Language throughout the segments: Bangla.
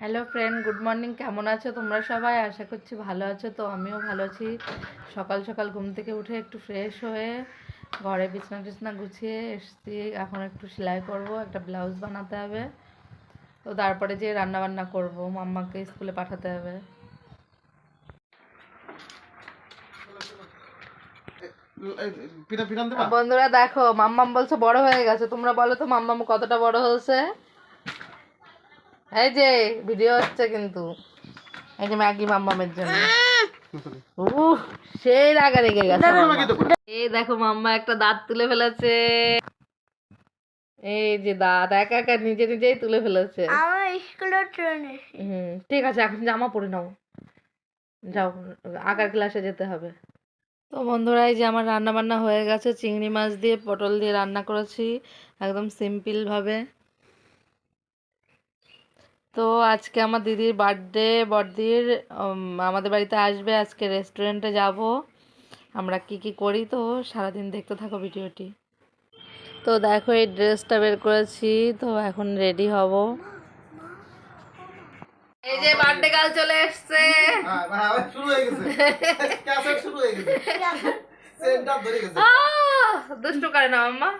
Hello friend, good morning. কেমন আছো তোমরা সবাই? আশা করছি ভালো আছো। তো আমিও ভালো আছি। সকাল সকাল ঘুম থেকে উঠে একটু ফ্রেশ হয়ে ঘরে বিছনা টিছনা গুছিয়ে এসছি। এখন একটু সেলাই করব, একটা ব্লাউজ বানাতে হবে। তো তারপরে যে রান্না বান্না করবো, মাম্মাকে স্কুলে পাঠাতে হবে। বন্ধুরা দেখো, মাম্মাম বলছে বড় হয়ে গেছে। তোমরা বলো তো মাম্মাম কতটা বড় হয়েছে? এই যে ভিডিও হচ্ছে কিন্তু, এই যে ম্যাগি মাম্মামের জন্য। সেই রাগা রেগে গেছে। এই দেখো মাম্মা একটা দাঁত তুলে ফেলেছে। এই যে দাঁত একা একা নিজে নিজেই তুলে ফেলেছে। ঠিক আছে, এখন জামা পরে নাও, যাও, আঁকার ক্লাসে যেতে হবে। তো বন্ধুরা, এই যে আমার রান্না বান্না হয়ে গেছে। চিংড়ি মাছ দিয়ে পটল দিয়ে রান্না করেছি, একদম সিম্পল ভাবে। তো আজকে আমার দিদির বার্থডে, বড়দির আমাদের বাড়িতে আসবে। আজকে রেস্টুরেন্টে যাব। আমরা কি কি করি, তো সারাদিন দেখতে থাকো ভিডিওটি। তো দেখো, এই ড্রেসটা বের করেছি, তো এখন রেডি হব। এই যে বার্থডে গার্ল চলে এসেছে। শুরু হয়ে গেছে, ক্যাসেট শুরু হয়ে গেছে, সেন্টার ধরে গেছে। দুষ্টু করে না মাম্মা।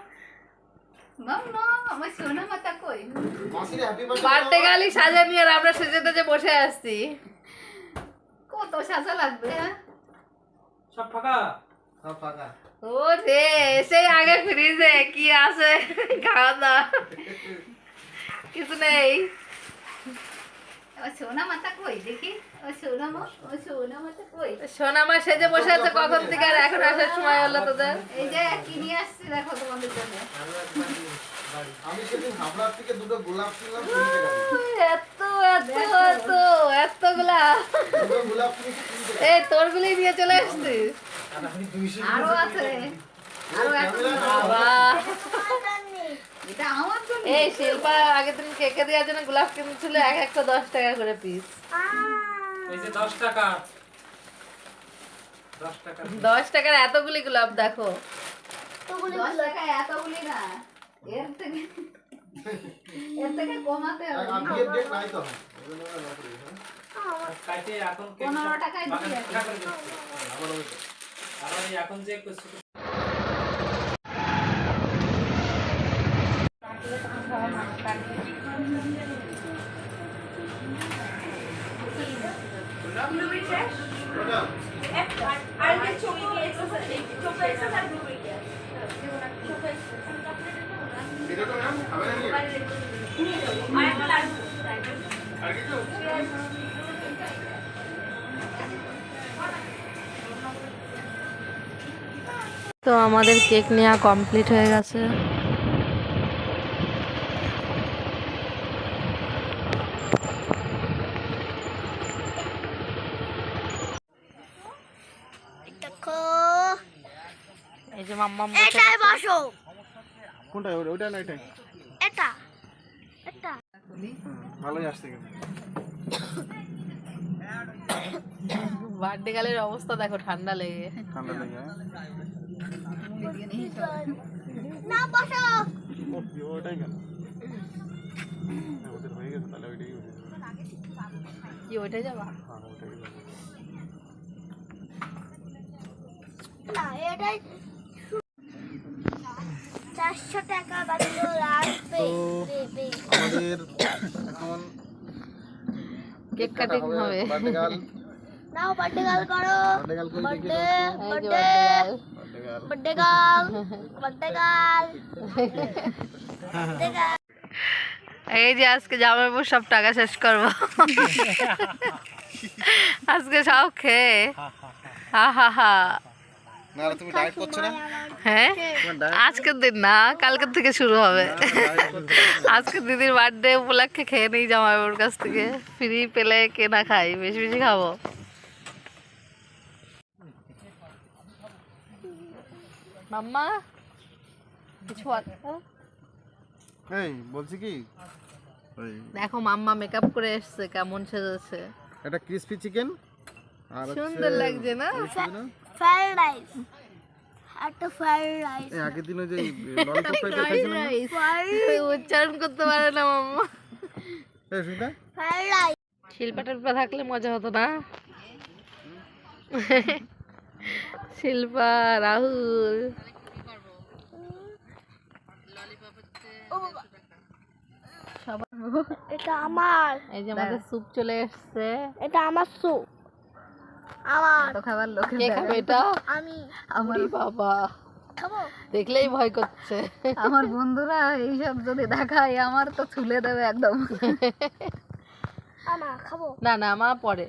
মাম্মা আমার সোনা মাতা কই? মাসির হ্যাপি বার্থডে। বার্থডে গার্লই সাজা নিয়ে আর আমরা সেজেতে যে বসে আসছি। কত সাজা লাগবে? সব ফাঁকা, সব ফাঁকা। ও রে, সেই আগে ফ্রিজে কি আছে খাওয়া দাওয়া কিছু নেই। সোনা মাতা কই দেখি? সোনা মা সেজে বসে আছে কখন থেকে, আর এখন আসার সময় হলো তোদের। এই যে কি নিয়ে আসছি দেখো তোমাদের জন্য। আমি সেদিন হাবড়ার থেকে দুটো গোলাপ কিনলাম। এত এত এত এতগুলা এই তোরগুলি নিয়ে চলে আসছিস? আরো আছে, আরো এত। এই শিল্পা আগের দিন কেকে দেওয়ার জন্য গোলাপ কিনছিল, এক একটা 10 টাকা করে পিস। এই যে 10 টাকা, 10 টাকার এতগুলি গোলাপ দেখো। 10 টাকা এতগুলি না, এর থেকে কমাতে হবে। আজকে ডেট নাই তো। কাটে এখন 15 টাকায় দিয়ে আর এখন যে এটা তো ম্যাম খাবে নাকি? আর কিছু? তো আমাদের কেক নেওয়া কমপ্লিট হয়ে গেছে। এই যে মাম্মা এটাই বসো। কোনটা? ওইটা না এটাই? এটা এটা ভালোই আসছে কিন্তু। বার্থডে গালের অবস্থা দেখো, ঠান্ডা লেগে। ঠান্ডা লেগে না বসো। ওটাই কেন? ওদের হয়ে গেছে, তাহলে ওইটাই হবে। কি ওইটাই যাবা? হ্যাঁ ওটাই হবে। না এটাই 400 টাকা বাড়িতে লাগবে। আমাদের এখন কেক কাটিং হবে। বার্থডে গার্ল, নাও বার্থডে গার্ল করো। বার্থডে গার্ল করে বার্থডে দিকে birthday birthday girl. Birthday girl birthday girl. এই যে আজকে জামাইবাবু সব টাকা শেষ করবো আজকে সব খেয়ে। হা হা হা। না তুমি ডায়েট করছো না? হ্যাঁ, আজকের দিন না, কালকের থেকে শুরু হবে। আজকে দিদির বার্থডে উপলক্ষে খেয়ে নিই জামাইবাবুর কাছ থেকে। ফ্রি পেলে কেনা খাই, বেশি বেশি খাবো। মাম্মা কিছু এই বলছি কি, ওই দেখো মাম্মা মেকআপ করে এসছে, কেমন সেজেছে। একটা ক্রিসপি চিকেন আর সুন্দর লাগছে না? ফ্রাইড রাইস, একটা ফ্রাইড রাইস। এই আগের দিন ওই যে ললিপপটা খাইছিলাম না? উচ্চারণ করতে পারে না মাম্মা। এই সুনিতা ফ্রাইড রাইস শিল্পা টিল্পা থাকলে মজা হতো না। শিল্পা, রাহুল, এটা আমার, এই যে আমাদের স্যুপ চলে এসছে। এটা আমার স্যুপ, আমার তো খাবার লোকে কে খাবে এটা? আমি আমার বাবা খাবো। দেখলেই ভয় করছে। আমার বন্ধুরা এইসব যদি দেখায় আমার তো ছুলে দেবে একদম। আমার খাবো। না না মা পরে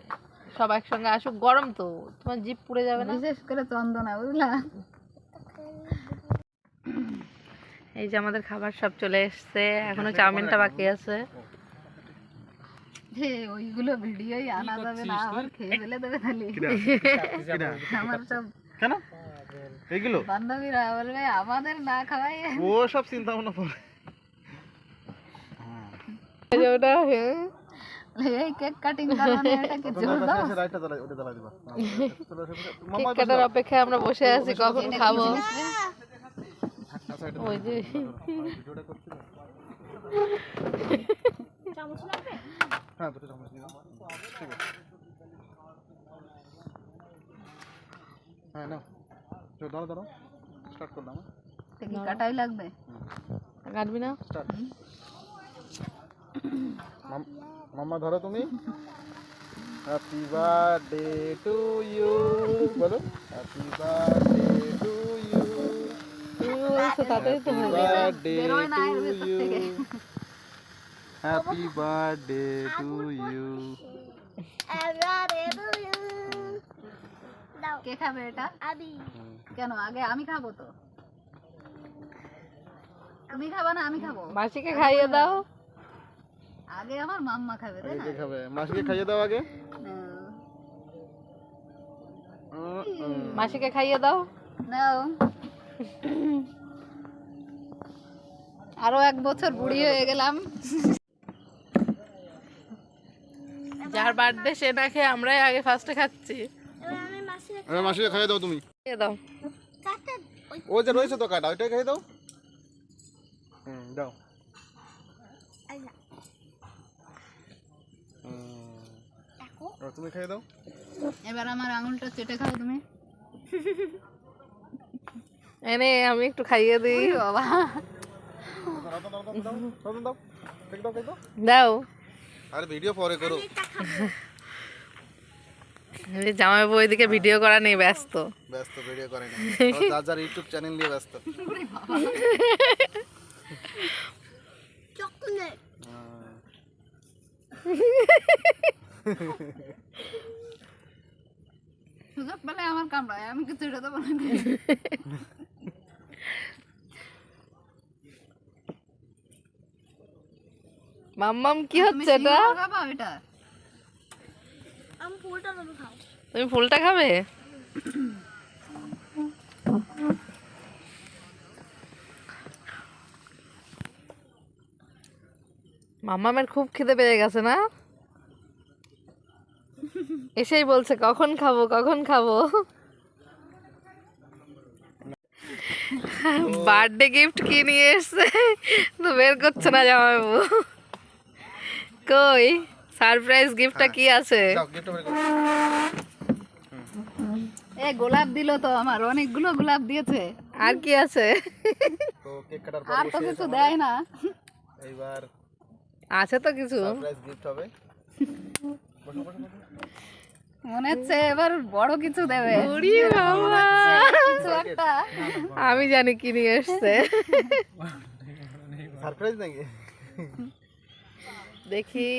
সব একসঙ্গে আসুক, গরম তো তোমার জিভ পুড়ে যাবে না। বিশেষ করে চন্দনা, বুঝলা? এই যে আমাদের খাবার সব চলে এসছে, এখনো চাউমিনটা বাকি আছে। যে ওইগুলো ভিডিওই আনা যাবে না, আবার খেয়ে ফেলে দেবে তাহলে। আমার সব কেন এইগুলো বান্ধবীরা বলবে আমাদের না খাওয়াই। ও সব চিন্তা ভাবনা করে এই যে ওটা, হ্যাঁ। এই কেক কাটিং কারণে এটা কি জোরদার। কেক কাটার অপেক্ষায় আমরা বসে আছি কখন খাবো। ওই যে চামচ লাগবে? হ্যাঁ দুটো চামচ নিয়ে নাও। ঠিক আছে হ্যাঁ নাও দাঁড়াও দাঁড়াও স্টার্ট করলাম এটা কি কাটাই লাগবে? কাটবি না? স্টার্ট মাম্মা ধরো তুমি। হ্যাপি বার্থডে টু ইউ বলো। Happy birthday to you. তাড়াতাড়ি তো হয়ে যাবে। বার্থডে বেরোয় না এর টু ভেতর ইউ। থেকে। Happy birthday to you. এবারে দুই দাও। কে খাবে এটা? আমি কেন আগে আমি খাবো তো? তুমি খাবা না আমি খাবো? মাসিকে খাইয়ে দাও। আগে আমার মাম্মা খাবে, তাই না? কে খাবে? মাসিকে খাইয়ে দাও আগে। মাসিকে খাইয়ে দাও। নাও। আরো 1 বছর বুড়ি হয়ে গেলাম। যার বার্থডে সে না খেয়ে আমরাই আগে ফার্স্টে খাচ্ছি। এবার আমি মাসি মাসিকে খাইয়ে দাও তুমি। খাইয়ে দাও। কাটতে ওই ও যে রয়েছে তো কাটা ওইটাই খাইয়ে দাও। দাও। আইলা দেখো তুমি খাইয়ে দাও। এবার আমার আঙুলটা চেটে খাও তুমি। এনে আমি একটু খাইয়ে দিই। বাবা দাও। আরে ভিডিও পরে করো। জামাই বউ এদিকে ভিডিও করা নিয়ে ব্যস্ত। ব্যস্ত ভিডিও করে না। যার যার ইউটিউব চ্যানেল নিয়ে ব্যস্ত। চকলেট সুযোগ পেলে আমার কামড়ায়, আমি কিছু এটা দেবো না। মাম্মাম কি তুমি হচ্ছে এটা? সিঙ্গারা খাবা এটা? আমি ফুলটা তুমি খাও। তুমি ফুলটা খাবে? মাম্মামের খুব খিদে পেয়ে গেছে না? এসেই বলছে কখন খাবো কখন খাবো। বার্থডে গিফট কি নিয়ে এসছে তো বের করছে না জামাইবাবু। কই সারপ্রাইজ গিফটটা কি আছে? যাও গিফট বের করো। এ গোলাপ দিল তো, আমার অনেকগুলো গোলাপ দিয়েছে। আর কি আছে? তো কেক কাটার পর আর তো কিছু দেয় না। এইবার আছে তো কিছু। সারপ্রাইজ গিফট হবে। বসো বসো বসো। মনে হচ্ছে এবার বড় কিছু দেবে। ওরে বাবা, কিছু একটা। আমি জানি কি নিয়ে এসছে। সারপ্রাইজ নাকি? দেখি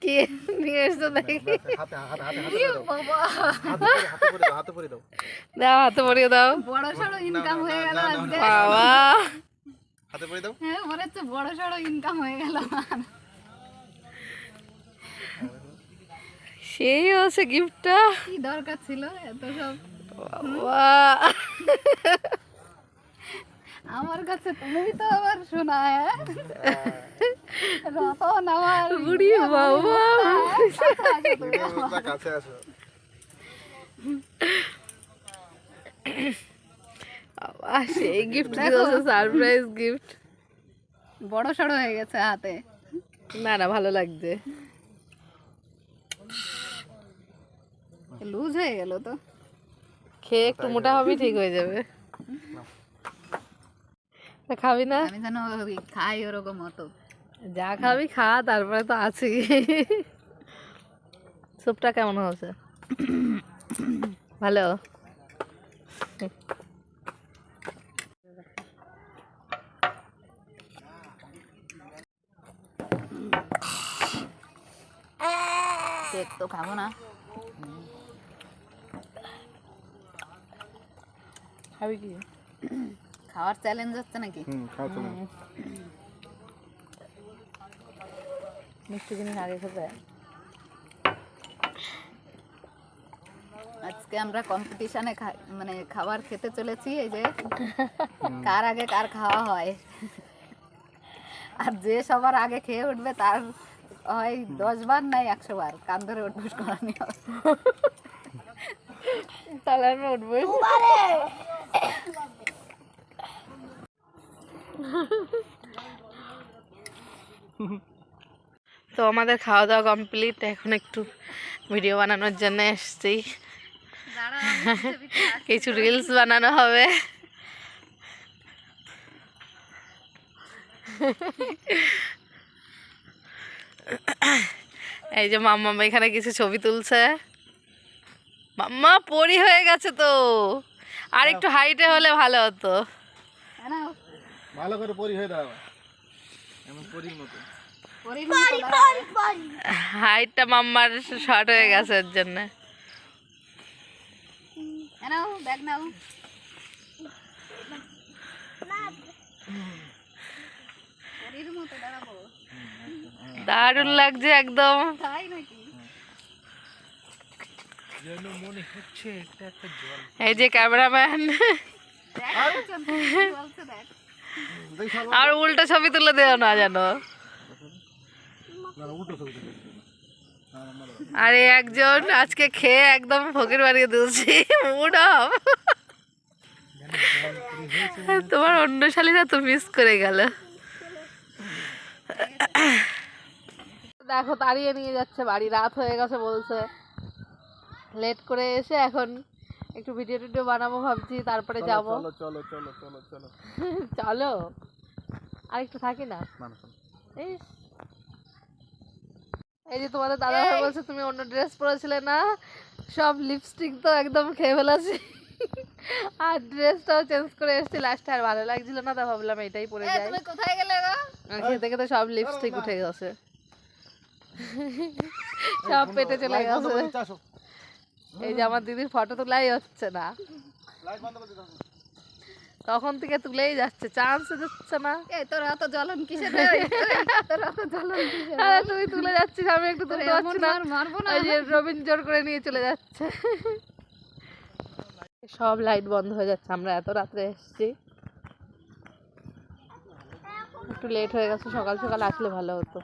কি নিয়ে এসছে দেখি। হাতে হাতে হাতে হাতে দাও। বাবা হাতে করে দাও হাতে করে দাও। দাও হাতে পরিয়ে দাও। বড় সড়ো ইনকাম হয়ে গেল আজকে। বাবা হাতে করে দাও। হ্যাঁ মনে হচ্ছে বড় সড়ো ইনকাম হয়ে গেল আমার। সেই হচ্ছে গিফটটা। কি দরকার ছিল এত সব? বাবা আমার কাছে তুমি তো আবার শোনা। রতন আমার বুড়ি বাবা, ভিডিও বুঝলা কাছে আসো। বাবা সেই গিফট দিয়েছে, সারপ্রাইজ গিফট। বড় সড়ো হয়ে গেছে হাতে। না না ভালো লাগছে। লুজ হয়ে গেল তো। খেয়ে একটু মোটা হবি, ঠিক হয়ে যাবে। তা খাবি না? আমি যেন খাই ওরকম মতো। যা খাবি খা, তারপরে তো আছেই। স্যুপটা কেমন হয়েছে? ভালো। কেক তো খাবো না। খাবি কি? খাওয়ার চ্যালেঞ্জ হচ্ছে নাকি? মিষ্টি জিনিস আগে খেতে। আজকে আমরা কম্পিটিশনে মানে খাবার খেতে চলেছি, এই যে কার আগে কার খাওয়া হয়। আর যে সবার আগে খেয়ে উঠবে তার হয় 10 বার নাই 100 বার কান ধরে উঠবস করানি হবে। তাহলে আমি উঠবো। তো আমাদের খাওয়া দাওয়া কমপ্লিট, এখন একটু ভিডিও বানানোর জন্য এসেছি। কিছু রিলস বানানো হবে। এই যে মাম্মা এখানে কিছু ছবি তুলছে। মাম্মা পরি হয়ে গেছে তো, আর একটু হাইটে হলে ভালো হতো। ভালো করে পরি হয়ে দাও, এমন পরির মতো। হাইটটা মাম্মার শর্ট হয়ে গেছে এর জন্য। নাও ব্যাগ নাও। পরীর মতো দাঁড়াবো। দারুণ লাগছে একদম। তাই নাকি? যেন মনে হচ্ছে একটা একটা জল। এই যে ক্যামেরাম্যান আর উল্টো ছবি তুলে দেও না জানো। আরে একজন আজকে খেয়ে একদম ফকির বানিয়ে দিয়েছি, মুড অফ। তোমার অন্য শালীরা তো মিস করে গেল। দেখো তাড়িয়ে নিয়ে যাচ্ছে বাড়ি, রাত হয়ে গেছে বলছে। লেট করে এসে এখন একটু ভিডিও টিডিও বানাবো ভাবছি, তারপরে যাব। চলো চলো চলো চলো চলো চলো আর একটু থাকি না। ইস, এই যে তোমাদের দাদা ভাই বলছে তুমি অন্য ড্রেস পরেছিলে না, সব লিপস্টিক তো একদম খেয়ে ফেলেছি। আর ড্রেসটাও চেঞ্জ করে এসেছি লাস্টে, আর ভালো লাগছিল না, তা ভাবলাম এটাই পরে যাই। তুমি কোথায় গেলে গো? আর খেতে খেতে সব লিপস্টিক উঠে গেছে, সব পেটে চলে গেছে। এই যে আমার দিদির ফটো তোলাই হচ্ছে না, তখন থেকে তুলেই যাচ্ছে, চান্স দিচ্ছে না। এই তোর এত জ্বলন কিসের রে? তোর এত জ্বলন কিসের? আরে তুমি তুলে যাচ্ছিস, আমি একটু তুলতে পারছি না। মারবো না। ওই যে রবিন জোর করে নিয়ে চলে যাচ্ছে। সব লাইট বন্ধ হয়ে যাচ্ছে, আমরা এত রাত্রে এসেছি, একটু লেট হয়ে গেছে। সকাল সকাল আসলে ভালো হতো।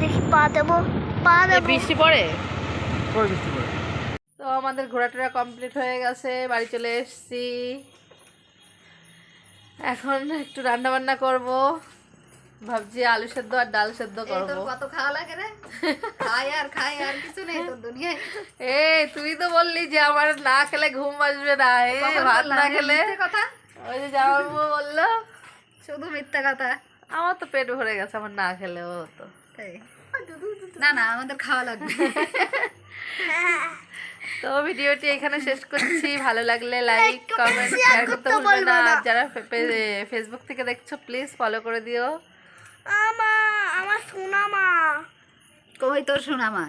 দেখি পা দেবো, পা দেবো। বৃষ্টি পড়ে বৃষ্টি পড়ে। তো আমাদের ঘোরাটোরা কমপ্লিট হয়ে গেছে, বাড়ি চলে এসেছি। এখন একটু রান্না বান্না করব, ভাবছি আলু সেদ্ধ আর ডাল সেদ্ধ এই তোর করব। কত খাওয়া লাগে রে? খাই আর কিছু নেই তোর দুনিয়ায়। এই তুই তো বললি যে আমার না খেলে ঘুম আসবে না, এই ভাত না খেলে। মিথ্যে কথা, ওই যে জামার বউ বললো শুধু মিথ্যে কথা। আমার তো পেট ভরে গেছে, আমার না খেলেও হতো। তাই? না না, আমাদের খাওয়া লাগবে। তো ভিডিওটি এখানে শেষ করছি। ভালো লাগলে লাইক কমেন্ট শেয়ার করতে ভুলবে না। আর যারা ফেসবুক থেকে দেখছো প্লিজ ফলো করে দিও। আমার সোনা মা কই তোর শোনা মা?